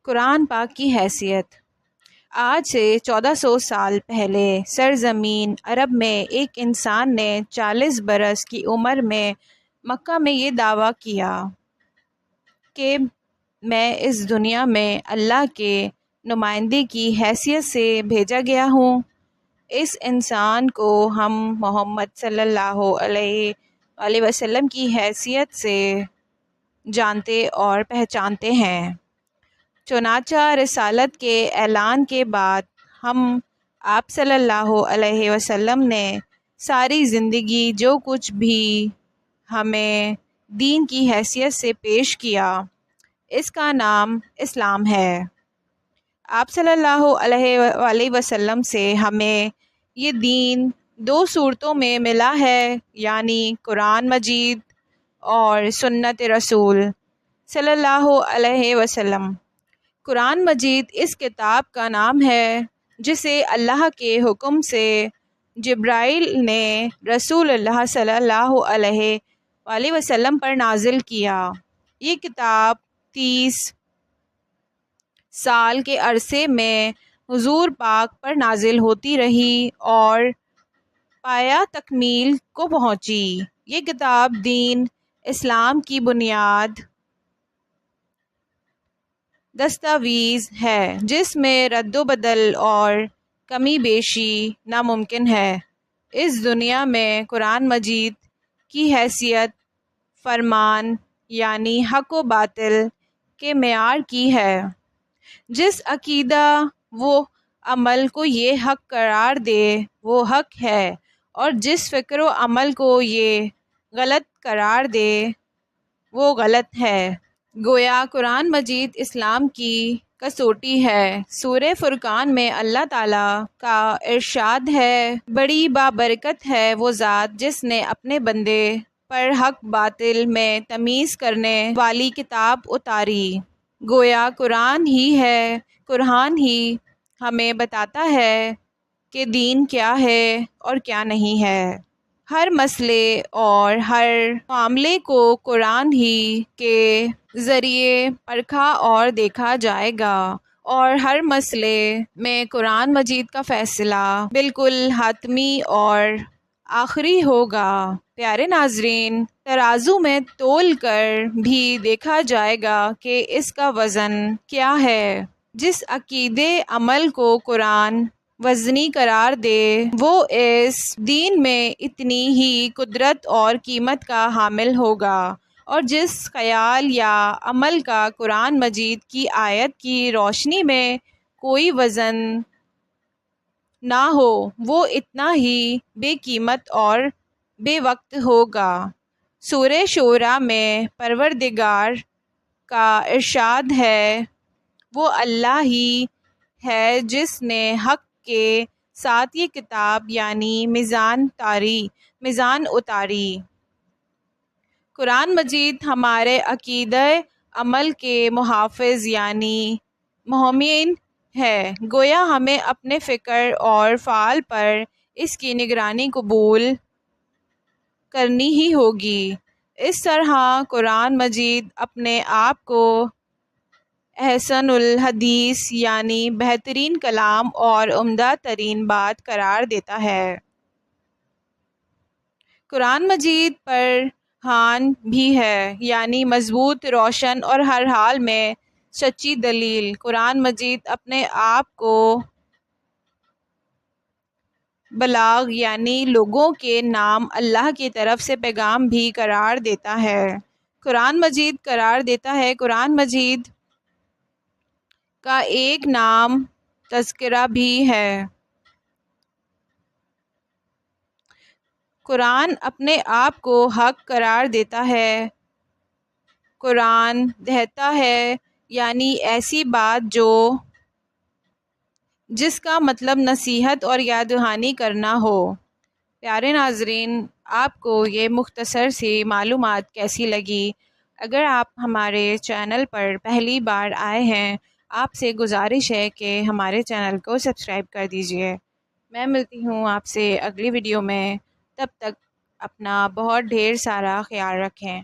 قرآن پاک کی حیثیت۔ آج سے 1400 سال پہلے سرزمین عرب میں ایک انسان نے 40 برس کی عمر میں مکہ میں یہ دعویٰ کیا کہ میں اس دنیا میں اللہ کے نمائندے کی حیثیت سے بھیجا گیا ہوں۔ اس انسان کو ہم محمد صلی اللہ علیہ وسلم کی حیثیت سے جانتے اور پہچانتے ہیں۔ چنانچہ رسالت کے اعلان کے بعد ہم آپ صلی اللہ علیہ وسلم نے ساری زندگی جو کچھ بھی ہمیں دین کی حیثیت سے پیش کیا، اس کا نام اسلام ہے۔ آپ صلی اللہ علیہ وسلم سے ہمیں یہ دین 2 صورتوں میں ملا ہے، یعنی قرآن مجید اور سنت رسول صلی اللہ علیہ وسلم۔ قرآن مجید اس کتاب کا نام ہے جسے اللہ کے حکم سے جبرائیل نے رسول اللہ صلی اللہ علیہ وسلم پر نازل کیا۔ یہ کتاب 30 سال کے عرصے میں حضور پاک پر نازل ہوتی رہی اور پایہ تکمیل کو پہنچی۔ یہ کتاب دین اسلام کی بنیاد دستاویز ہے جس میں رد و بدل اور کمی بیشی ناممکن ہے۔ اس دنیا میں قرآن مجید کی حیثیت فرمان یعنی حق و باطل کے معیار کی ہے۔ جس عقیدہ و عمل کو یہ حق قرار دے وہ حق ہے، اور جس فکر و عمل کو یہ غلط قرار دے وہ غلط ہے۔ گویا قرآن مجید اسلام کی کسوٹی ہے۔ سورہ فرقان میں اللہ تعالیٰ کا ارشاد ہے، بڑی بابرکت ہے وہ ذات جس نے اپنے بندے پر حق باطل میں تمیز کرنے والی کتاب اتاری۔ گویا قرآن ہی ہمیں بتاتا ہے کہ دین کیا ہے اور کیا نہیں ہے۔ ہر مسئلے اور ہر معاملے کو قرآن ہی کے ذریعے پرکھا اور دیکھا جائے گا، اور ہر مسئلے میں قرآن مجید کا فیصلہ بالکل حتمی اور آخری ہوگا۔ پیارے ناظرین، ترازو میں تول کر بھی دیکھا جائے گا کہ اس کا وزن کیا ہے۔ جس عقیدے عمل کو قرآن وزنی قرار دے وہ اس دین میں اتنی ہی قدرت اور قیمت کا حامل ہوگا، اور جس خیال یا عمل کا قرآن مجید کی آیت کی روشنی میں کوئی وزن نہ ہو وہ اتنا ہی بے قیمت اور بے وقت ہوگا۔ سورہ شورى میں پروردگار کا ارشاد ہے، وہ اللہ ہی ہے جس نے حق کے ساتھ یہ کتاب یعنی میزان اتاری۔ قرآن مجید ہمارے عقیدہ عمل کے محافظ یعنی محمین ہے۔ گویا ہمیں اپنے فکر اور فعل پر اس کی نگرانی قبول کرنی ہی ہوگی۔ اس طرح قرآن مجید اپنے آپ کو احسن الحدیث یعنی بہترین کلام اور عمدہ ترین بات قرار دیتا ہے۔ قرآن مجید برہان بھی ہے، یعنی مضبوط، روشن اور ہر حال میں سچی دلیل۔ قرآن مجید اپنے آپ کو بلاغ یعنی لوگوں کے نام اللہ کی طرف سے پیغام بھی قرار دیتا ہے۔ قرآن مجید کا ایک نام تذکرہ بھی ہے۔ قرآن اپنے آپ کو حق قرار دیتا ہے۔ قرآن کہتا ہے یعنی ایسی بات جس کا مطلب نصیحت اور یاد دہانی کرنا ہو۔ پیارے ناظرین، آپ کو یہ مختصر سی معلومات کیسی لگی؟ اگر آپ ہمارے چینل پر پہلی بار آئے ہیں، آپ سے گزارش ہے کہ ہمارے چینل کو سبسکرائب کر دیجئے۔ میں ملتی ہوں آپ سے اگلی ویڈیو میں، تب تک اپنا بہت ڈھیر سارا خیال رکھیں۔